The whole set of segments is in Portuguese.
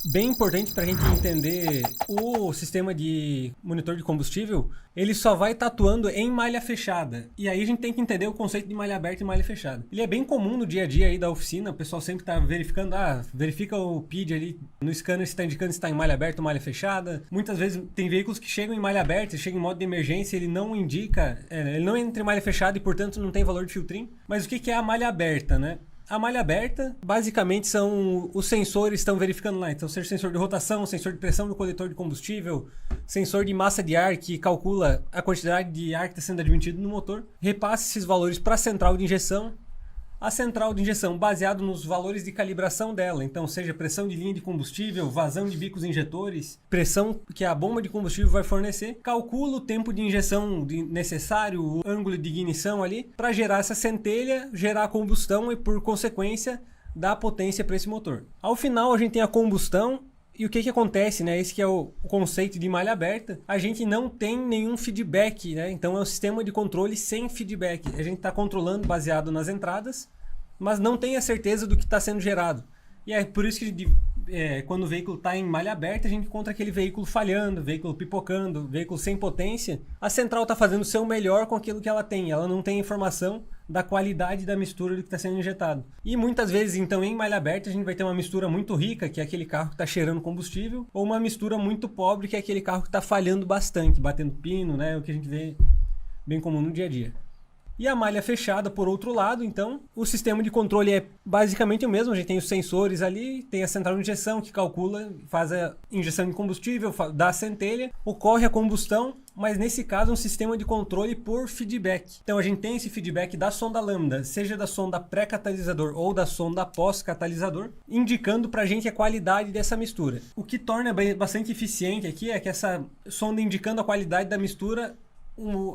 bem importante para a gente entender o sistema de monitor de combustível, ele só vai estar atuando em malha fechada. E aí a gente tem que entender o conceito de malha aberta e malha fechada. Ele é bem comum no dia a dia aí da oficina, o pessoal sempre está verificando, verifica o PID ali no scanner se está indicando se está em malha aberta ou malha fechada. Muitas vezes tem veículos que chegam em malha aberta, chegam em modo de emergência, ele não indica, ele não entra em malha fechada e portanto não tem valor de filtrinho. Mas o que é a malha aberta, né? A malha aberta, basicamente, são os sensores que estão verificando lá. Então, seja sensor de rotação, sensor de pressão do coletor de combustível, sensor de massa de ar que calcula a quantidade de ar que está sendo admitido no motor. Repassa esses valores para a central de injeção. A central de injeção, baseado nos valores de calibração dela, então seja pressão de linha de combustível, vazão de bicos injetores, pressão que a bomba de combustível vai fornecer, calcula o tempo de injeção necessário, o ângulo de ignição ali, para gerar essa centelha, gerar a combustão e, por consequência, dar potência para esse motor. Ao final, a gente tem a combustão. E o que acontece, né? Esse que é o conceito de malha aberta. A gente não tem nenhum feedback, né? Então é um sistema de controle sem feedback. A gente está controlando baseado nas entradas, mas não tem a certeza do que está sendo gerado. E é por isso que quando o veículo está em malha aberta, a gente encontra aquele veículo falhando, veículo pipocando, veículo sem potência. A central está fazendo o seu melhor com aquilo que ela tem. Ela não tem informação da qualidade da mistura do que está sendo injetado. E muitas vezes, então, em malha aberta, a gente vai ter uma mistura muito rica, que é aquele carro que está cheirando combustível, ou uma mistura muito pobre, que é aquele carro que está falhando bastante, batendo pino, né? O que a gente vê bem comum no dia a dia. E a malha fechada, por outro lado, então, o sistema de controle é basicamente o mesmo. A gente tem os sensores ali, tem a central de injeção que calcula, faz a injeção de combustível, dá a centelha, ocorre a combustão, mas nesse caso é um sistema de controle por feedback. Então a gente tem esse feedback da sonda lambda, seja da sonda pré-catalisador ou da sonda pós-catalisador, indicando para a gente a qualidade dessa mistura. O que torna bastante eficiente aqui é que essa sonda indicando a qualidade da mistura,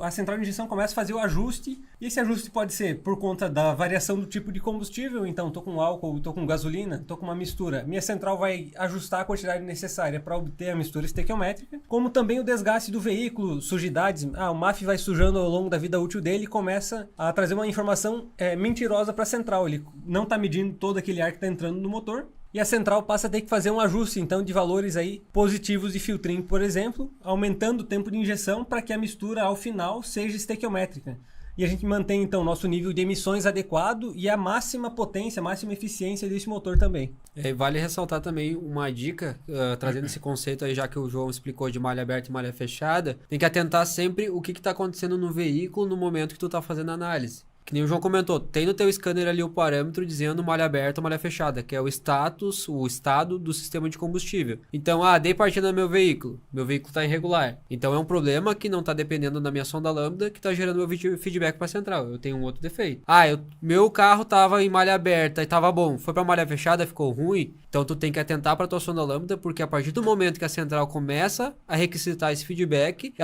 a central de injeção começa a fazer o ajuste, e esse ajuste pode ser por conta da variação do tipo de combustível. Então, estou com álcool, estou com gasolina, estou com uma mistura. Minha central vai ajustar a quantidade necessária para obter a mistura estequiométrica, como também o desgaste do veículo, sujidades. O MAF vai sujando ao longo da vida útil dele e começa a trazer uma informação mentirosa para a central. Ele não está medindo todo aquele ar que está entrando no motor. E a central passa a ter que fazer um ajuste, então, de valores aí positivos de filtrinho, por exemplo, aumentando o tempo de injeção para que a mistura, ao final, seja estequiométrica. E a gente mantém, então, o nosso nível de emissões adequado e a máxima potência, a máxima eficiência desse motor também. Vale ressaltar também uma dica, trazendo esse conceito aí, já que o João explicou de malha aberta e malha fechada, tem que atentar sempre o que está acontecendo no veículo no momento que tu está fazendo a análise. Que nem o João comentou, tem no teu scanner ali o parâmetro dizendo malha aberta ou malha fechada, que é o status, o estado do sistema de combustível. Então, dei partida no meu veículo está irregular. Então é um problema que não está dependendo da minha sonda lambda, que está gerando meu feedback para a central. Eu tenho um outro defeito. Meu carro estava em malha aberta e estava bom, foi para malha fechada, ficou ruim. Então tu tem que atentar para tua sonda lambda, porque a partir do momento que a central começa a requisitar esse feedback,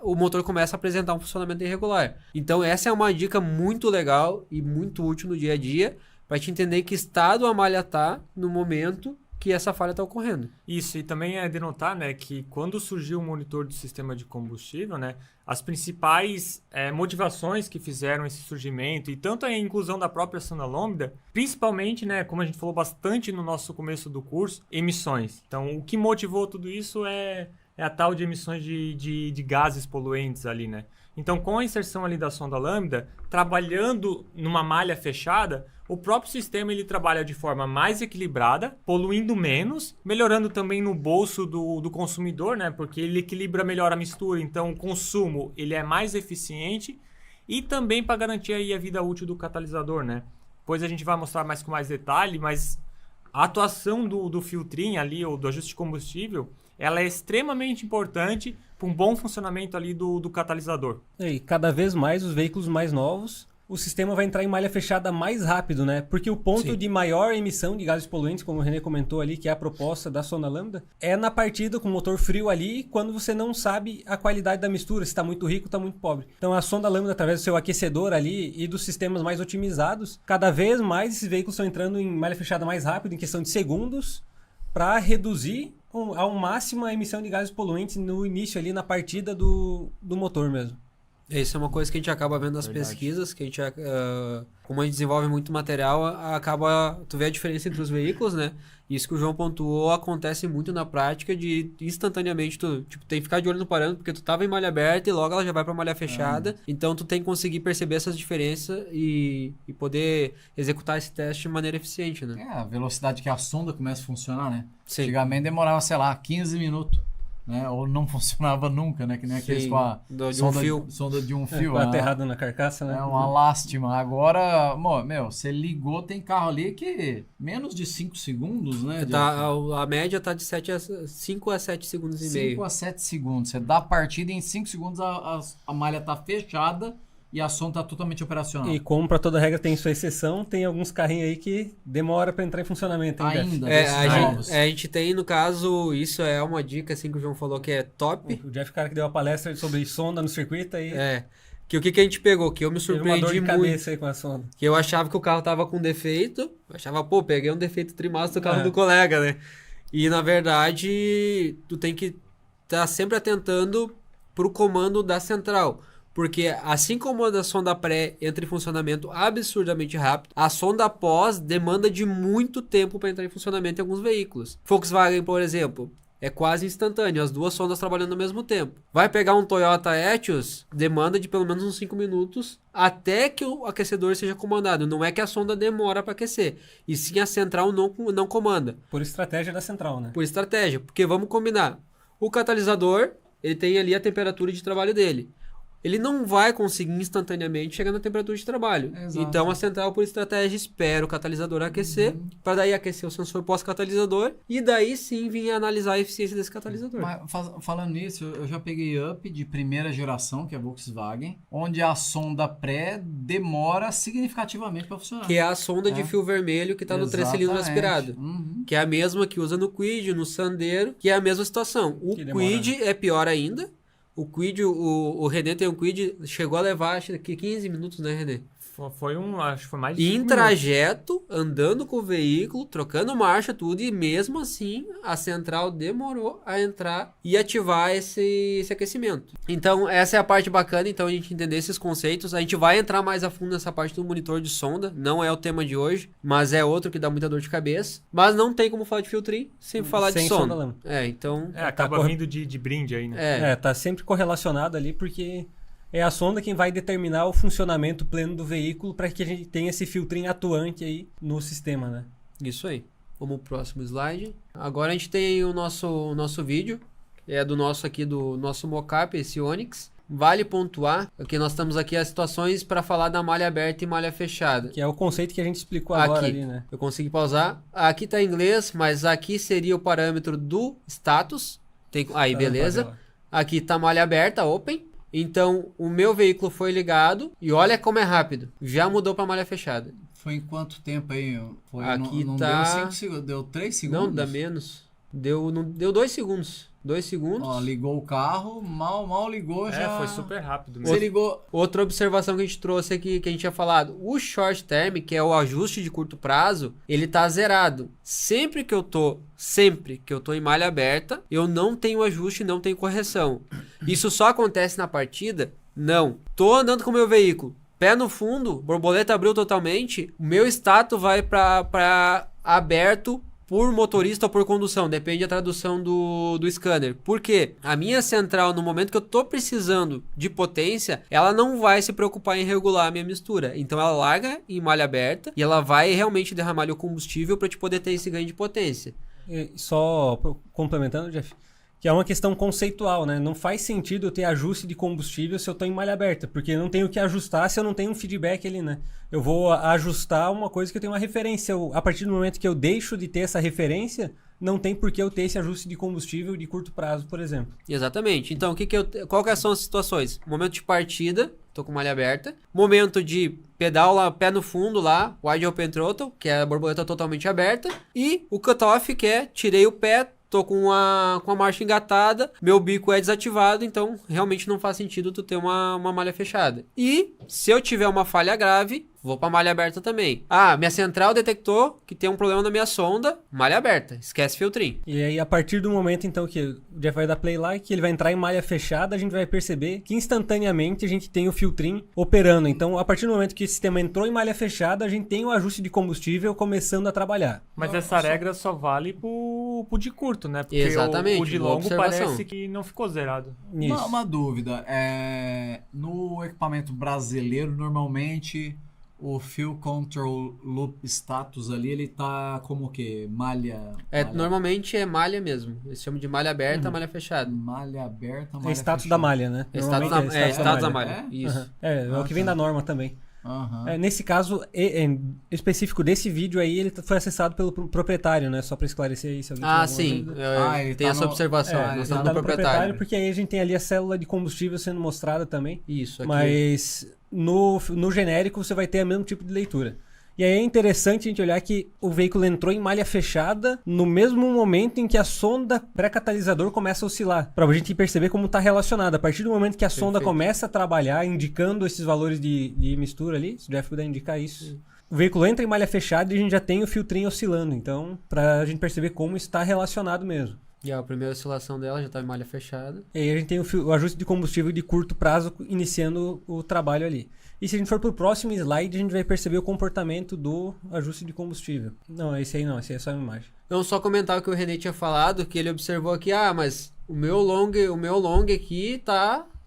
o motor começa a apresentar um funcionamento irregular. Então essa é uma dica muito legal e muito útil no dia a dia para te entender que estado a malha está no momento que essa falha está ocorrendo. Isso, e também é de notar, né, que quando surgiu o monitor do sistema de combustível, né, as principais motivações que fizeram esse surgimento, e tanto a inclusão da própria sonda lambda, principalmente, né, como a gente falou bastante no nosso começo do curso, emissões. Então, o que motivou tudo isso é a tal de emissões de gases poluentes ali, né? Então, com a inserção ali da sonda lambda, trabalhando numa malha fechada, o próprio sistema ele trabalha de forma mais equilibrada, poluindo menos, melhorando também no bolso do consumidor, né? Porque ele equilibra melhor a mistura, então o consumo ele é mais eficiente, e também para garantir aí a vida útil do catalisador, né? Depois a gente vai mostrar com mais detalhe, mas a atuação do filtrinho ali, ou do ajuste de combustível, ela é extremamente importante para um bom funcionamento ali do catalisador. E cada vez mais os veículos mais novos, o sistema vai entrar em malha fechada mais rápido, né? Porque o ponto de maior emissão de gases poluentes, como o René comentou ali, que é a proposta da sonda lambda, é na partida com o motor frio ali, quando você não sabe a qualidade da mistura, se está muito rico ou está muito pobre. Então a sonda lambda, através do seu aquecedor ali e dos sistemas mais otimizados, cada vez mais esses veículos estão entrando em malha fechada mais rápido, em questão de segundos, para reduzir ao máximo a emissão de gases poluentes no início ali, na partida do motor mesmo. Isso é uma coisa que a gente acaba vendo nas Verdade. pesquisas, que a gente, como a gente desenvolve muito material, tu vê a diferença entre os veículos, né? Isso que o João pontuou acontece muito na prática de instantaneamente tu, tipo, tem que ficar de olho no parâmetro, porque tu tava em malha aberta e logo ela já vai pra malha fechada. Então tu tem que conseguir perceber essas diferenças e poder executar esse teste de maneira eficiente, né? A velocidade que a sonda começa a funcionar, né? Sim. Antigamente demorava, sei lá, 15 minutos. Né? Ou não funcionava nunca, né? Que nem aqueles Sim, com a de um sonda, fio. sonda de um fio. Com né? aterrado na carcaça, né? É uma lástima. Agora, você ligou, tem carro ali que menos de 5 segundos, né? A média tá de 5 a 7 segundos e meio. 5 a 7 segundos. Você dá a partida e em 5 segundos a malha tá fechada e a sonda tá totalmente operacional. E como pra toda regra tem sua exceção, tem alguns carrinhos aí que demora pra entrar em funcionamento, hein, Jeff? Ainda, A gente tem, no caso, isso é uma dica assim que o João falou que é top. O Jeff, cara que deu a palestra sobre sonda no circuito aí, Que o que a gente pegou? Que eu me teve uma dor surpreendi de muito. cabeça aí com a sonda. Que eu achava que o carro tava com defeito. Eu achava, peguei um defeito trimastro do carro do colega, né? E na verdade, tu tem que estar sempre atentando pro comando da central. Porque assim como a da sonda pré entra em funcionamento absurdamente rápido, a sonda pós demanda de muito tempo para entrar em funcionamento em alguns veículos. Volkswagen, por exemplo, é quase instantâneo, as duas sondas trabalhando ao mesmo tempo. Vai pegar um Toyota Etios, demanda de pelo menos uns 5 minutos até que o aquecedor seja comandado. Não é que a sonda demora para aquecer, e sim a central não comanda. Por estratégia da central, né? Por estratégia, porque vamos combinar. O catalisador, ele tem ali a temperatura de trabalho dele. Ele não vai conseguir instantaneamente chegar na temperatura de trabalho. Exato. Então a central, por estratégia, espera o catalisador aquecer, para daí aquecer o sensor pós-catalisador, e daí sim vir analisar a eficiência desse catalisador. Mas, falando nisso, eu já peguei Up de primeira geração, que é Volkswagen, onde a sonda pré demora significativamente para funcionar. Que é a sonda de fio vermelho que está no 3 cilindros aspirado. Que é a mesma que usa no Quid, no Sandero, que é a mesma situação. O Quid é pior ainda. O Quid, o René tem um Quid, chegou a levar acho que 15 minutos, né, René? Acho que foi mais de E 5 em minutos. trajeto, andando com o veículo, trocando marcha, tudo, e mesmo assim a central demorou a entrar e ativar esse aquecimento. Então, essa é a parte bacana, então a gente entender esses conceitos. A gente vai entrar mais a fundo nessa parte do monitor de sonda, não é o tema de hoje, mas é outro que dá muita dor de cabeça. Mas não tem como falar de filtrinho sem falar de sonda. lâmpada. Então... acaba vindo de brinde aí, né? Tá sempre correlacionado ali, porque é a sonda quem vai determinar o funcionamento pleno do veículo para que a gente tenha esse filtrinho atuante aí no sistema, né? Isso aí. Vamos pro próximo slide. Agora a gente tem o nosso vídeo, é do nosso mockup, esse Onix. Vale pontuar que nós estamos aqui as situações para falar da malha aberta e malha fechada. Que é o conceito que a gente explicou agora ali, né? Eu consegui pausar. Aqui tá em inglês, mas aqui seria o parâmetro do status. Aí, beleza. Aqui tá malha aberta, open. Então, o meu veículo foi ligado e olha como é rápido. Já mudou para malha fechada. Foi em quanto tempo aí? Aqui não tá... deu 5 segundos, deu 3 segundos? Não, dá menos. Deu 2 segundos. 2 segundos. Ó, ligou o carro, mal ligou, já... Foi super rápido Você mesmo. ligou... Outra observação que a gente trouxe aqui, que a gente tinha falado, o short term, que é o ajuste de curto prazo, ele tá zerado. Sempre que eu tô em malha aberta, eu não tenho ajuste, não tenho correção. Isso só acontece na partida? Não. Tô andando com o meu veículo, pé no fundo, borboleta abriu totalmente, o meu status vai para aberto por motorista ou por condução, depende da tradução do scanner. Por quê? A minha central, no momento que eu tô precisando de potência, ela não vai se preocupar em regular a minha mistura. Então ela larga em malha aberta e ela vai realmente derramar o combustível para te poder ter esse ganho de potência. E só complementando, Jeff, que é uma questão conceitual, né? Não faz sentido eu ter ajuste de combustível se eu estou em malha aberta, porque não tenho o que ajustar se eu não tenho um feedback ali, né? Eu vou ajustar uma coisa que eu tenho uma referência. A partir do momento que eu deixo de ter essa referência, não tem por que eu ter esse ajuste de combustível de curto prazo, por exemplo. Exatamente. Então, qual que são as situações? Momento de partida, tô com malha aberta. Momento de pedal lá, pé no fundo lá, wide open throttle, que é a borboleta totalmente aberta. E o cutoff, que é tirei o pé, tô com a marcha engatada, meu bico é desativado, então realmente não faz sentido tu ter uma malha fechada. E se eu tiver uma falha grave, vou pra malha aberta também. Ah, minha central detectou que tem um problema na minha sonda, malha aberta, esquece filtrinho. E aí, a partir do momento, então, que o Jeff vai dar play lá, que ele vai entrar em malha fechada, a gente vai perceber que instantaneamente a gente tem o filtrinho operando. Então, a partir do momento que o sistema entrou em malha fechada, a gente tem o ajuste de combustível começando a trabalhar. Mas essa regra só vale pro de curto, né? Porque Exatamente, o de boa longo observação. parece que não ficou zerado. Isso. Uma dúvida, no equipamento brasileiro, normalmente o Fuel Control Loop Status ali, ele tá como o quê? Malha... Normalmente é malha mesmo. Eles chamam de malha aberta, malha fechada. Malha aberta, malha É status fechada. da malha, né? Status Normalmente da, status da malha. É? Isso. É o que vem da norma também. Aham. Nesse caso em específico desse vídeo aí, ele foi acessado pelo proprietário, né? Só para esclarecer aí. Se alguém tiver alguma Sim. dúvida. Ele Tem tá essa no- observação. ele Nós Ele estamos tá no no proprietário. porque aí a gente tem ali a célula de combustível sendo mostrada também. Isso, aqui. Mas no genérico você vai ter o mesmo tipo de leitura. E aí é interessante a gente olhar que o veículo entrou em malha fechada no mesmo momento em que a sonda pré-catalisador começa a oscilar. Pra gente perceber como está relacionado. A partir do momento que a sonda começa a trabalhar, indicando esses valores de mistura ali, se o Jeff puder indicar isso. O veículo entra em malha fechada e a gente já tem o filtrinho oscilando. Então, pra gente perceber como está relacionado mesmo. E a primeira oscilação dela já tá em malha fechada. E aí a gente tem o ajuste de combustível de curto prazo iniciando o trabalho ali. E se a gente for pro próximo slide, a gente vai perceber o comportamento do ajuste de combustível. Não, esse aí é só uma imagem. Então, só comentar o que o René tinha falado, que ele observou aqui, mas o meu long aqui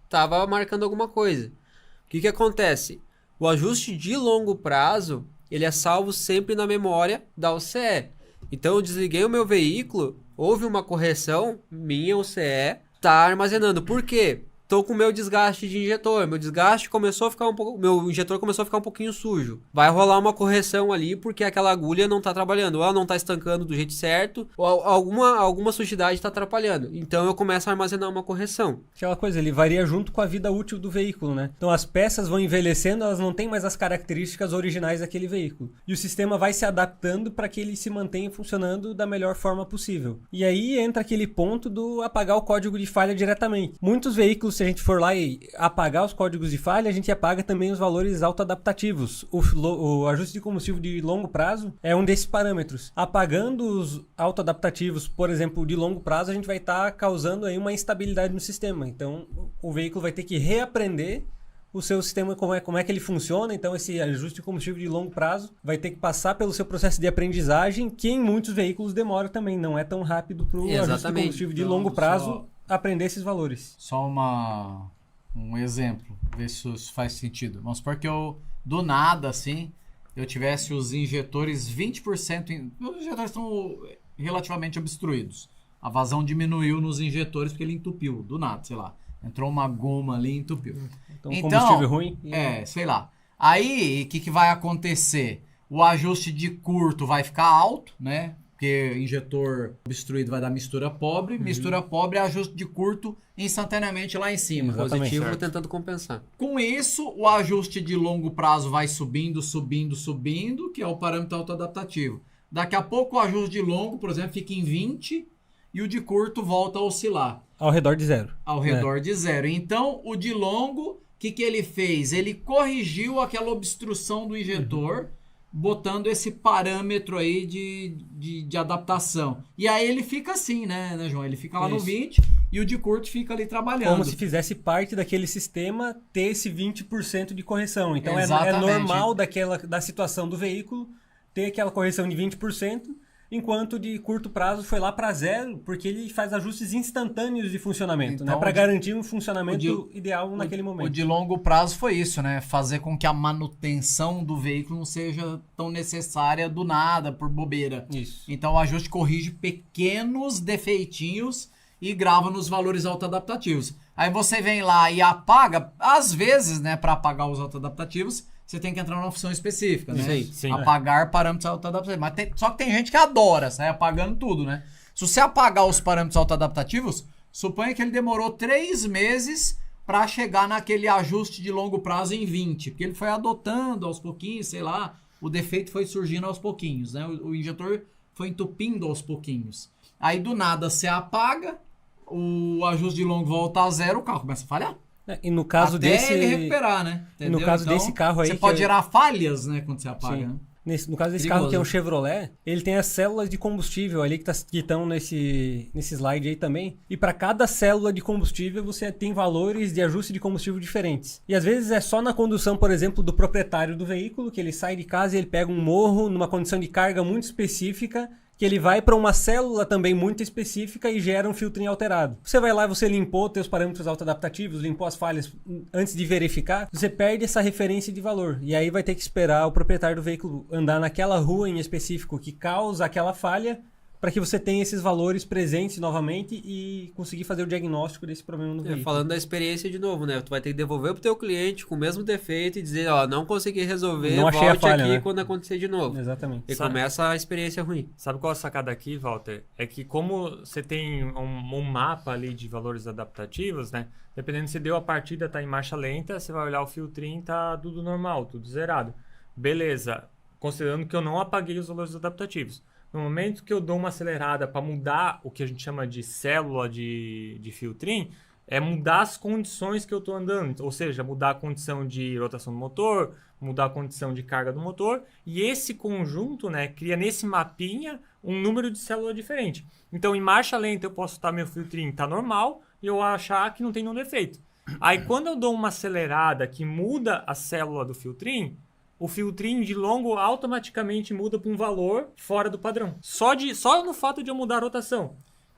tava marcando alguma coisa. O que acontece? O ajuste de longo prazo, ele é salvo sempre na memória da OCE. Então, eu desliguei o meu veículo, houve uma correção, minha OCE tá armazenando. Por quê? Tô com o meu desgaste de injetor. Meu desgaste começou a ficar meu injetor começou a ficar um pouquinho sujo. Vai rolar uma correção ali porque aquela agulha não tá trabalhando. Ou ela não tá estancando do jeito certo, ou alguma sujidade tá atrapalhando. Então eu começo a armazenar uma correção. Aquela coisa, ele varia junto com a vida útil do veículo, né? Então as peças vão envelhecendo, elas não têm mais as características originais daquele veículo. E o sistema vai se adaptando para que ele se mantenha funcionando da melhor forma possível. E aí entra aquele ponto do apagar o código de falha diretamente. Muitos veículos, se a gente for lá e apagar os códigos de falha, a gente apaga também os valores autoadaptativos. O ajuste de combustível de longo prazo é um desses parâmetros. Apagando os autoadaptativos, por exemplo, de longo prazo, a gente vai estar causando aí uma instabilidade no sistema. Então, o veículo vai ter que reaprender o seu sistema, como é que ele funciona. Então, esse ajuste de combustível de longo prazo vai ter que passar pelo seu processo de aprendizagem, que em muitos veículos demora também. Não é tão rápido para o ajuste de combustível de longo prazo aprender esses valores. Só um exemplo, ver se isso faz sentido. Vamos supor que eu, do nada, assim, eu tivesse os injetores 20%... Os injetores estão relativamente obstruídos. A vazão diminuiu nos injetores porque ele entupiu, do nada, sei lá. Entrou uma goma ali e entupiu. Então, combustível ruim. Sei lá. Aí, o que vai acontecer? O ajuste de curto vai ficar alto, né? Porque injetor obstruído vai dar mistura pobre. Mistura pobre é ajuste de curto instantaneamente lá em cima. Exatamente, Positivo certo. tentando compensar. Com isso, o ajuste de longo prazo vai subindo, que é o parâmetro autoadaptativo. Daqui a pouco o ajuste de longo, por exemplo, fica em 20 e o de curto volta a oscilar. Ao redor de zero. Ao redor de zero. Então, o de longo, o que ele fez? Ele corrigiu aquela obstrução do injetor, botando esse parâmetro aí de adaptação. E aí ele fica assim, né, João? Ele fica lá no 20 e o de curto fica ali trabalhando. Como se fizesse parte daquele sistema ter esse 20% de correção. Então é Exatamente. normal da situação do veículo ter aquela correção de 20%, enquanto de curto prazo foi lá para zero, porque ele faz ajustes instantâneos de funcionamento, Então, né? Para garantir um funcionamento ideal naquele O momento. de longo prazo foi isso, né? Fazer com que a manutenção do veículo não seja tão necessária do nada, por bobeira. Isso. Então o ajuste corrige pequenos defeitinhos e grava nos valores autoadaptativos. Aí você vem lá e apaga, às vezes, né, para apagar os autoadaptativos, você tem que entrar numa opção específica, né? Sim. Apagar parâmetros autoadaptativos. Mas só que tem gente que adora, sai apagando tudo, né? Se você apagar os parâmetros autoadaptativos, suponha que ele demorou 3 meses para chegar naquele ajuste de longo prazo em 20, porque ele foi adotando aos pouquinhos, sei lá, o defeito foi surgindo aos pouquinhos, né? O injetor foi entupindo aos pouquinhos. Aí do nada você apaga, o ajuste de longo volta a zero, o carro começa a falhar. E no caso Até desse... ele recuperar, né? Entendeu? No caso Então, desse carro aí... você que pode é- gerar falhas, né, quando você apaga, Sim. né? No caso desse Perigoso. carro que é um Chevrolet, ele tem as células de combustível ali que estão nesse slide aí também. E para cada célula de combustível você tem valores de ajuste de combustível diferentes. E às vezes é só na condução, por exemplo, do proprietário do veículo, que ele sai de casa e ele pega um morro numa condição de carga muito específica, que ele vai para uma célula também muito específica e gera um filtrinho alterado. Você vai lá e você limpou teus parâmetros autoadaptativos, limpou as falhas antes de verificar, você perde essa referência de valor. E aí vai ter que esperar o proprietário do veículo andar naquela rua em específico que causa aquela falha para que você tenha esses valores presentes novamente e conseguir fazer o diagnóstico desse problema no veículo. Falando da experiência de novo, né? Tu vai ter que devolver pro teu cliente com o mesmo defeito e dizer, ó, não consegui resolver, Não achei a volte falha, aqui né? quando acontecer de novo. Exatamente. E Sabe- começa a experiência ruim. Sabe qual é a sacada aqui, Walter? É que como você tem um mapa ali de valores adaptativos, né? Dependendo se deu a partida, tá em marcha lenta, você vai olhar o filtrinho, tá tudo normal, tudo zerado. Beleza, considerando que eu não apaguei os valores adaptativos. No momento que eu dou uma acelerada para mudar o que a gente chama de célula de filtrinho, é mudar as condições que eu estou andando. Ou seja, mudar a condição de rotação do motor, mudar a condição de carga do motor. E esse conjunto, né, cria nesse mapinha um número de célula diferente. Então, em marcha lenta, eu posso estar meu filtrinho tá normal e eu achar que não tem nenhum defeito. Aí, quando eu dou uma acelerada que muda a célula do filtrinho, o filtrinho de longo automaticamente muda para um valor fora do padrão. Só no fato de eu mudar a rotação.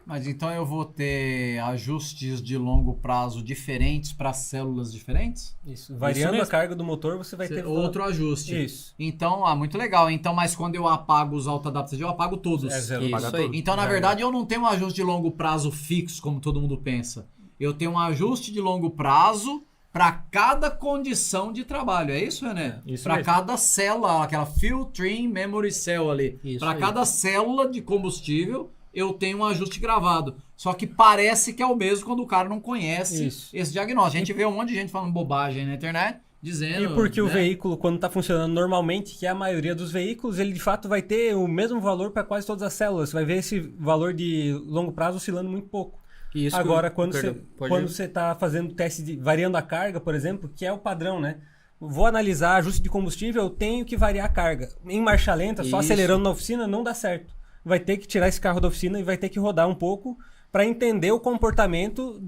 Mas então eu vou ter ajustes de longo prazo diferentes para células diferentes? Isso. Variando mesmo. a carga do motor, você vai ter Outro ajuste. Isso. Então, muito legal. Então, mas quando eu apago os autoadaptativos, eu apago todos. É zero. Isso pagar aí. tudo. Então, na verdade, eu não tenho um ajuste de longo prazo fixo, como todo mundo pensa. Eu tenho um ajuste de longo prazo para cada condição de trabalho. É isso, René? Isso Para mesmo. cada célula, aquela filtering memory cell ali. Isso Para aí. cada célula de combustível, eu tenho um ajuste gravado. Só que parece que é o mesmo quando o cara não conhece Isso. esse diagnóstico. A gente vê um monte de gente falando bobagem na internet, dizendo... E porque o né? veículo, quando está funcionando normalmente, que é a maioria dos veículos, ele de fato vai ter o mesmo valor para quase todas as células. Você vai ver esse valor de longo prazo oscilando muito pouco. Isso que Agora, eu- quando perdão, pode- você está fazendo teste de variando a carga, por exemplo, que é o padrão, né? Vou analisar ajuste de combustível, eu tenho que variar a carga. Em marcha lenta, só Isso. acelerando na oficina, não dá certo. Vai ter que tirar esse carro da oficina e vai ter que rodar um pouco para entender o comportamento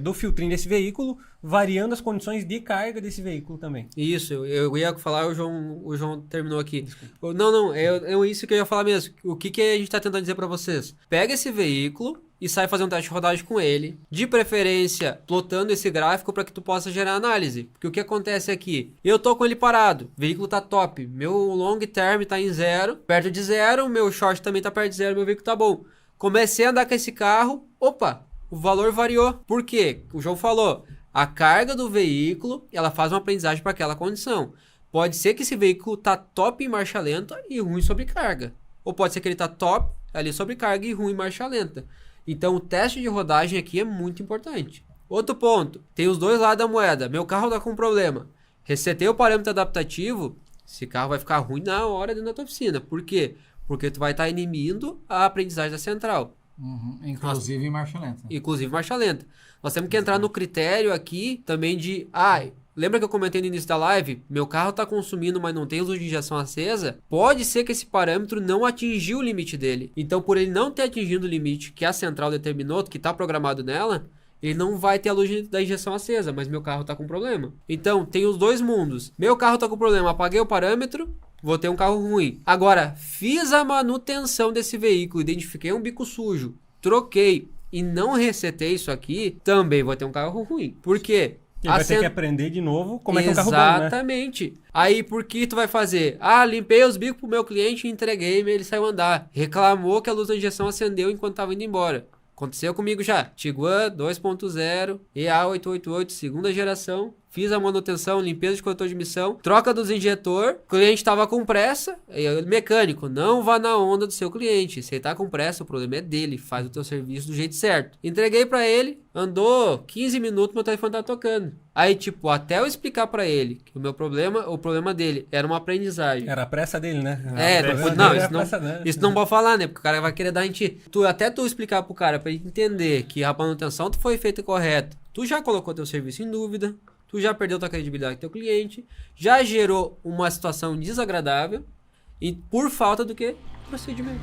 do filtrinho desse veículo, variando as condições de carga desse veículo também. Isso, eu ia falar, o João terminou aqui. Não, é isso que eu ia falar mesmo. O que a gente tá tentando dizer pra vocês? Pega esse veículo e sai fazer um teste de rodagem com ele, de preferência plotando esse gráfico para que tu possa gerar análise. Porque o que acontece aqui? Eu tô com ele parado, o veículo tá top, meu long term tá em zero, perto de zero, meu short também tá perto de zero, meu veículo tá bom. Comecei a andar com esse carro, opa, o valor variou. Por quê? O João falou, a carga do veículo, ela faz uma aprendizagem para aquela condição. Pode ser que esse veículo tá top em marcha lenta e ruim sobre carga. Ou pode ser que ele tá top ali sobre carga e ruim em marcha lenta. Então o teste de rodagem aqui é muito importante. Outro ponto, tem os dois lados da moeda. Meu carro tá com problema. Resetei o parâmetro adaptativo, esse carro vai ficar ruim na hora dentro da tua oficina. Por quê? Porque tu vai estar inibindo a aprendizagem da central. Inclusive em marcha lenta. Inclusive marcha lenta. Nós temos que entrar no critério aqui também de... lembra que eu comentei no início da live? Meu carro está consumindo, mas não tem luz de injeção acesa. Pode ser que esse parâmetro não atingiu o limite dele. Então, por ele não ter atingido o limite que a central determinou, que está programado nela, ele não vai ter a luz da injeção acesa, mas meu carro está com problema. Então, tem os dois mundos. Meu carro está com problema, apaguei o parâmetro, vou ter um carro ruim. Agora, fiz a manutenção desse veículo, identifiquei um bico sujo, troquei e não resetei isso aqui, também vou ter um carro ruim. Por quê? Ele vai ter que aprender de novo como é que é um carro bom, né? Exatamente. Aí, por que tu vai fazer? Limpei os bicos pro meu cliente e entreguei, ele saiu andar. Reclamou que a luz da injeção acendeu enquanto tava indo embora. Aconteceu comigo já. Tiguan 2.0, EA888, segunda geração, fiz a manutenção, limpeza de coletor de emissão, troca dos injetor, o cliente estava com pressa, mecânico, não vá na onda do seu cliente, se ele tá com pressa, o problema é dele, faz o teu serviço do jeito certo. Entreguei pra ele, andou 15 minutos, meu telefone tá tocando. Aí, tipo, até eu explicar pra ele que o problema dele era uma aprendizagem. Era a pressa dele, né? Isso não pode falar, né? Porque o cara vai querer dar em ti. Até tu explicar pro cara, pra ele entender que a manutenção foi feita correta, tu já colocou teu serviço em dúvida, tu já perdeu tua credibilidade com teu cliente, já gerou uma situação desagradável e por falta do que? Procedimento.